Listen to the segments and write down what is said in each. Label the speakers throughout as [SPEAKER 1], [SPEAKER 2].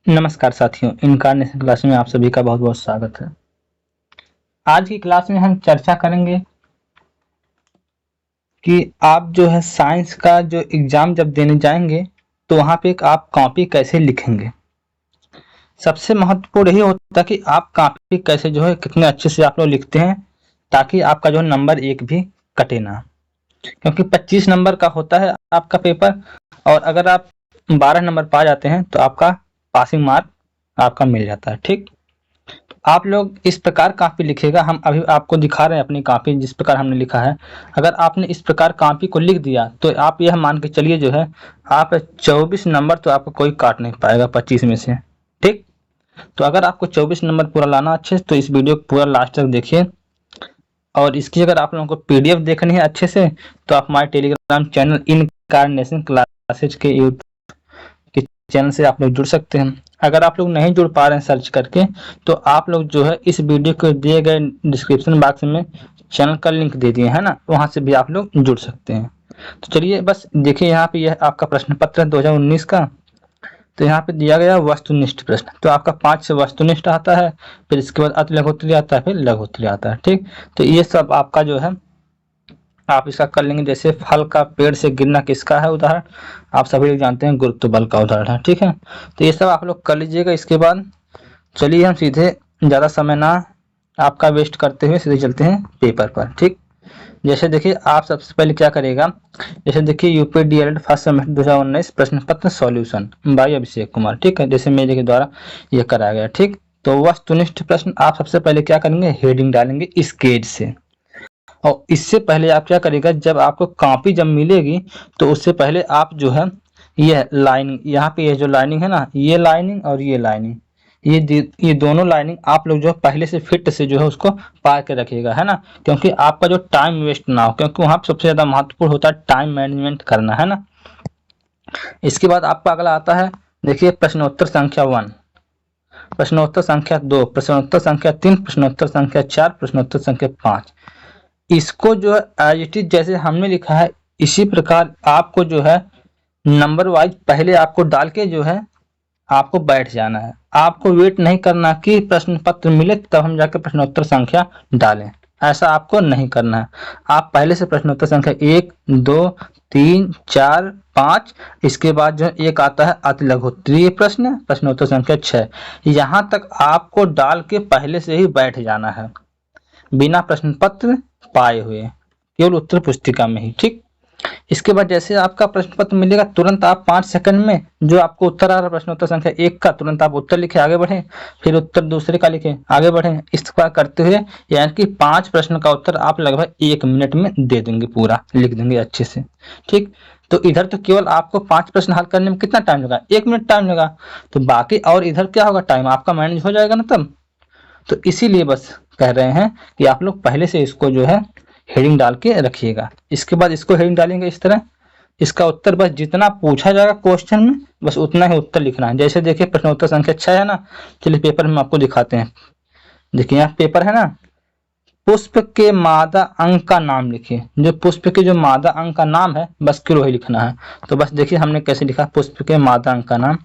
[SPEAKER 1] नमस्कार साथियों, incarnation class में आप सभी का बहुत बहुत स्वागत है। आज की क्लास में हम चर्चा करेंगे कि आप जो है साइंस का जो एग्जाम जब देने जाएंगे तो वहाँ पे एक आप कॉपी कैसे लिखेंगे। सबसे महत्वपूर्ण यही होता है कि आप कॉपी कैसे जो है कितने अच्छे से आप लोग लिखते हैं, ताकि आपका जो नंबर एक भी कटे ना, क्योंकि 25 नंबर का होता है आपका पेपर। और अगर आप 12 नंबर पा जाते हैं तो आपका पासिंग मार्क आपका मिल जाता है। ठीक, आप लोग इस प्रकार कॉपी लिखिएगा। हम अभी आपको दिखा रहे हैं अपनी कॉपी जिस प्रकार हमने लिखा है। अगर आपने इस प्रकार कॉपी को लिख दिया तो आप यह मान के चलिए जो है आप 24 नंबर तो आपको कोई काट नहीं पाएगा 25 में से। ठीक, तो अगर आपको 24 नंबर पूरा लाना अच्छे तो इस वीडियो को पूरा लास्ट तक देखिए। और इसकी अगर आप लोगों को पीडीएफ देखनी है अच्छे से तो आप हमारे टेलीग्राम चैनल इनकार्नेशन क्लासेज के के चैनल से आप लोग जुड़ सकते हैं। अगर आप लोग नहीं जुड़ पा रहे हैं सर्च करके तो आप लोग जो है इस वीडियो को दिए गए डिस्क्रिप्शन बॉक्स में चैनल का लिंक दे दिए है ना, वहां से भी आप लोग जुड़ सकते हैं। तो चलिए बस देखिए, यहाँ पे यह आपका प्रश्न पत्र है 2019 का। तो यहाँ पे दिया गया वस्तुनिष्ठ प्रश्न, तो आपका 5 से वस्तुनिष्ठ आता है, फिर इसके बाद अति लघुत्तरीय आता है, फिर लघुत्तरीय आता है। ठीक, तो ये सब आपका जो है आप इसका कर लेंगे। जैसे फल का पेड़ से गिरना किसका है उदाहरण, आप सभी लोग जानते हैं गुरुत्व बल का उदाहरण है। ठीक है, तो ये सब आप लोग कर लीजिएगा। इसके बाद चलिए हम सीधे ज़्यादा समय ना आपका वेस्ट करते हुए सीधे चलते हैं पेपर पर। ठीक, जैसे देखिए आप सबसे पहले क्या करेगा, जैसे देखिए यूपी डीएलएड फर्स्ट सेमेस्टर 2019 प्रश्न पत्र सॉल्यूशन बाई अभिषेक कुमार। ठीक है, जैसे मेरे के द्वारा यह कराया गया। ठीक, तो वस्तुनिष्ठ प्रश्न आप सबसे पहले क्या करेंगे, हेडिंग डालेंगे स्केच से। और इससे पहले आप क्या करेगा, जब आपको कॉपी जब मिलेगी तो उससे पहले आप जो है यह लाइनिंग, यहाँ पे ये जो लाइनिंग है ना, ये लाइनिंग और ये लाइनिंग, ये दोनों लाइनिंग आप लोग जो है पहले से फिट से जो है उसको पा के रखिएगा, है ना, क्योंकि आपका जो टाइम वेस्ट ना हो, क्योंकि वहाँ सबसे ज्यादा महत्वपूर्ण होता है टाइम मैनेजमेंट करना, है ना। इसके बाद आपका अगला आता है, देखिए प्रश्नोत्तर संख्या 1, प्रश्नोत्तर संख्या 2, प्रश्नोत्तर संख्या 3, प्रश्नोत्तर संख्या 4, प्रश्नोत्तर संख्या 5। इसको जो है एज इट इज जैसे हमने लिखा है इसी प्रकार आपको जो है नंबर वाइज पहले आपको डाल के जो है आपको बैठ जाना है। आपको वेट नहीं करना कि प्रश्न पत्र मिले तब हम जाकर प्रश्नोत्तर संख्या डालें, ऐसा आपको नहीं करना है। आप पहले से प्रश्नोत्तर संख्या 1, 2, 3, 4, 5, इसके बाद जो एक आता है अति लघुत्तरीय प्रश्न, प्रश्नोत्तर संख्या 6, यहाँ तक आपको डाल के पहले से ही बैठ जाना है बिना प्रश्न पत्र पाए हुए, केवल उत्तर पुस्तिका में ही। ठीक, इसके बाद जैसे आपका प्रश्न पत्र मिलेगा तुरंत आप 5 सेकंड में जो आपको उत्तर आ रहा है प्रश्नोत्तर संख्या 1 का, तुरंत आप उत्तर लिखे आगे बढ़े, फिर उत्तर दूसरे का लिखे आगे बढ़े। इस प्रकार करते हुए यानी कि 5 प्रश्न का उत्तर आप लगभग 1 मिनट में दे देंगे, पूरा लिख देंगे अच्छे से। ठीक, तो इधर तो केवल आपको 5 प्रश्न हल करने में कितना टाइम लगा, 1 मिनट टाइम लगा, तो बाकी और इधर क्या होगा, टाइम आपका मैनेज हो जाएगा ना तब। तो इसीलिए बस कह रहे हैं कि आप लोग पहले से इसको जो है हेडिंग डाल के रखिएगा। इसके बाद इसको हेडिंग डालेंगे इस तरह, इसका उत्तर बस जितना पूछा जाएगा क्वेश्चन में बस उतना ही उत्तर लिखना है। जैसे देखिए प्रश्नोत्तर संख्या 6 है ना, चलिए पेपर में आपको दिखाते हैं। देखिए यहाँ पेपर है ना, पुष्प के मादा अंक का नाम लिखिए। जो पुष्प के जो मादा अंक का नाम है बस केवल वही लिखना है। तो बस देखिए हमने कैसे लिखा, पुष्प के मादा अंक का नाम,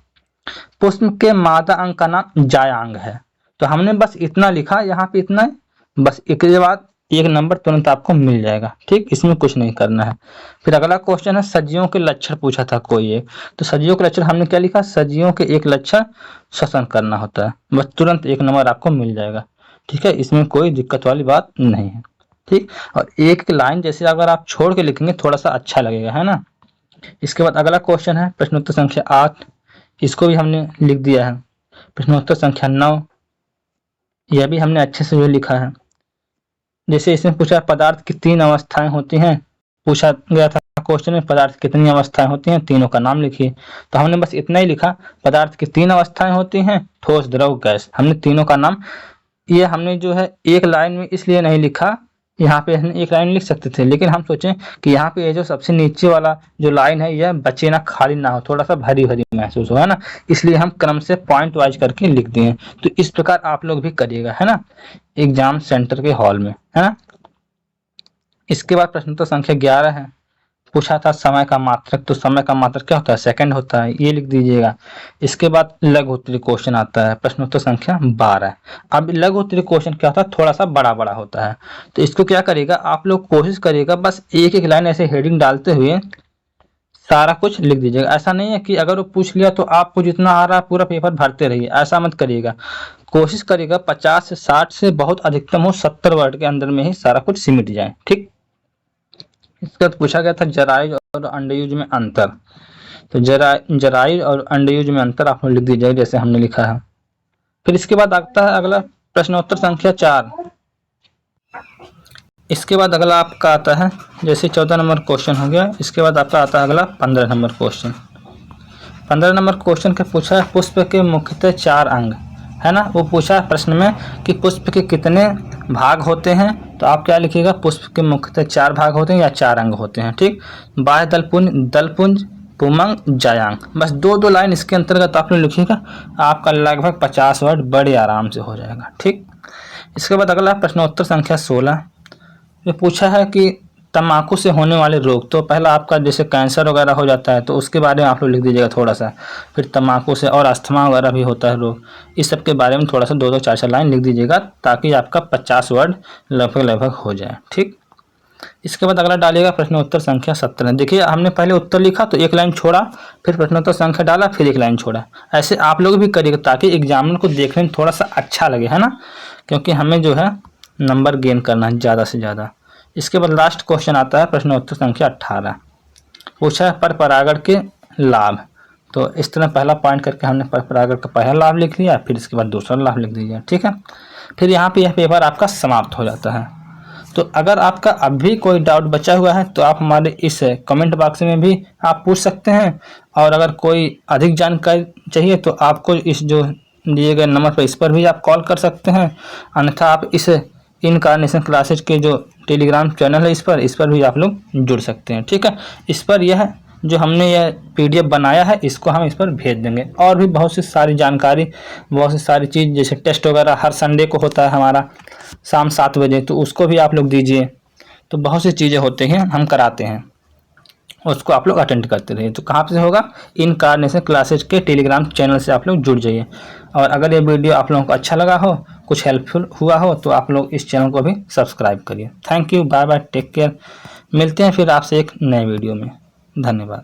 [SPEAKER 1] पुष्प के मादा अंक का नाम जायांग है। तो हमने बस इतना लिखा, यहाँ पे इतना है, बस इसके बाद 1 नंबर तुरंत आपको मिल जाएगा। ठीक, इसमें कुछ नहीं करना है। फिर अगला क्वेश्चन है सजियों के लक्षण पूछा था कोई एक, तो सजियों के लक्षण हमने क्या लिखा, सजियों के एक लक्षण श्वसन करना होता है, बस तुरंत 1 नंबर आपको मिल जाएगा। ठीक है, इसमें कोई दिक्कत वाली बात नहीं है। ठीक, और एक लाइन जैसे अगर आप छोड़ के लिखेंगे थोड़ा सा अच्छा लगेगा, है ना। इसके बाद अगला क्वेश्चन है प्रश्नोत्तर संख्या 8, इसको भी हमने लिख दिया है। प्रश्नोत्तर संख्या 9, यह भी हमने अच्छे से जो लिखा है। जैसे इसमें पूछा पदार्थ की 3 अवस्थाएं होती हैं, पूछा गया था क्वेश्चन में पदार्थ की कितनी अवस्थाएं होती हैं, तीनों का नाम लिखिए। तो हमने बस इतना ही लिखा, पदार्थ की 3 अवस्थाएं होती हैं, ठोस द्रव गैस, हमने तीनों का नाम। ये हमने जो है एक लाइन में इसलिए नहीं लिखा, यहाँ पे हम एक लाइन लिख सकते थे, लेकिन हम सोचें कि यहाँ पे ये जो सबसे नीचे वाला जो लाइन है यह बचे ना, खाली ना हो, थोड़ा सा भरी भरी महसूस हो, है ना, इसलिए हम क्रम से पॉइंट वाइज करके लिख दिए। तो इस प्रकार आप लोग भी करिएगा, है ना, एग्जाम सेंटर के हॉल में, है ना। इसके बाद प्रश्नोत्तर संख्या 11 है, पूछा था समय का मात्रक, तो समय का मात्रक क्या होता है? सेकंड होता है, ये लिख दीजिएगा। इसके बाद लघु उत्तरीय क्वेश्चन आता है, प्रश्न उत्तर संख्या 12। अब लघु उत्तरीय क्वेश्चन क्या होता है? थोड़ा सा बड़ा बड़ा होता है। तो इसको क्या करेगा आप लोग, कोशिश करिएगा बस एक एक लाइन ऐसे हेडिंग डालते हुए सारा कुछ लिख दीजिएगा। ऐसा नहीं है कि अगर वो पूछ लिया तो आपको जितना आ रहा है पूरा पेपर भरते रहिए, ऐसा मत करिएगा। कोशिश करिएगा 50 से 60 से बहुत अधिकतम हो 70 वर्ड के अंदर में ही सारा कुछ सिमट जाए, ठीक। इसके बाद पूछा गया था जरायुज और अंडयुज में अंतर। तो जरायुज और अंडयुज में अंतर आप लोग लिख दीजिएगा जैसे हमने लिखा है। फिर इसके बाद आता है अगला प्रश्नोत्तर संख्या 4। इसके बाद अगला आपका आता है, जैसे 14 नंबर क्वेश्चन हो गया, इसके बाद आपका आता है अगला 15 नंबर क्वेश्चन। 15 नंबर क्वेश्चन का पूछा है पुष्प के मुख्यतः 4 अंग, है ना। वो पूछा है प्रश्न में कि पुष्प के कितने भाग होते हैं, तो आप क्या लिखिएगा? पुष्प के मुख्यतः 4 भाग होते हैं या 4 अंग होते हैं, ठीक। बाह्य दलपुंज, पुमंग, जायांग, बस दो दो लाइन इसके अंतर्गत आप लोग लिखिएगा। आपका लगभग 50 वर्ड बड़े आराम से हो जाएगा, ठीक। इसके बाद अगला प्रश्नोत्तर संख्या 16। ये पूछा है कि तम्बाकू से होने वाले रोग, तो पहला आपका जैसे कैंसर वगैरह हो जाता है तो उसके बारे में आप लोग लिख दीजिएगा थोड़ा सा। फिर तम्बाकू से और अस्थमा वगैरह भी होता है रोग, इस सब के बारे में थोड़ा सा 2-2 4-4 लाइन लिख दीजिएगा, ताकि आपका 50 वर्ड लगभग हो जाए, ठीक। इसके बाद अगला डालिएगा प्रश्नोत्तर संख्या 17। देखिए हमने पहले उत्तर लिखा तो एक लाइन छोड़ा, फिर प्रश्नोत्तर संख्या डाला, फिर एक लाइन छोड़ा। ऐसे आप लोग भी करिएगा ताकि एग्जामिनर को देखने में थोड़ा सा अच्छा लगे, है ना, क्योंकि हमें जो है नंबर गेन करना है ज़्यादा से ज़्यादा। इसके बाद लास्ट क्वेश्चन आता है प्रश्नोत्तर संख्या 18। पूछा है पर परागण के लाभ। तो इस तरह पहला पॉइंट करके हमने पर परागण का पहला लाभ लिख लिया, फिर इसके बाद दूसरा लाभ लिख दीजिए, ठीक है। फिर यहाँ पे यह पेपर आपका समाप्त हो जाता है। तो अगर आपका अभी कोई डाउट बचा हुआ है तो आप हमारे इस कमेंट बॉक्स में भी आप पूछ सकते हैं, और अगर कोई अधिक जानकारी चाहिए तो आपको इस जो दिए गए नंबर पर इस पर भी आप कॉल कर सकते हैं, अन्यथा आप इस इनकार्नेशन क्लासेज के जो टेलीग्राम चैनल है इस पर भी आप लोग जुड़ सकते हैं, ठीक है। इस पर यह जो हमने यह PDF बनाया है इसको हम इस पर भेज देंगे, और भी बहुत सी सारी जानकारी, बहुत सी सारी चीज़, जैसे टेस्ट वगैरह हर संडे को होता है हमारा शाम 7 बजे, तो उसको भी आप लोग दीजिए। तो बहुत सी चीज़ें होते हैं हम कराते हैं, उसको आप लोग अटेंड करते रहिए। तो कहाँ से होगा? इनकार्नेशन क्लासेज के टेलीग्राम चैनल से आप लोग जुड़ जाइए। और अगर ये वीडियो आप लोगों को अच्छा लगा हो, कुछ हेल्पफुल हुआ हो, तो आप लोग इस चैनल को भी सब्सक्राइब करिए। Thank you, bye bye, take care. मिलते हैं फिर आपसे एक नए वीडियो में। धन्यवाद।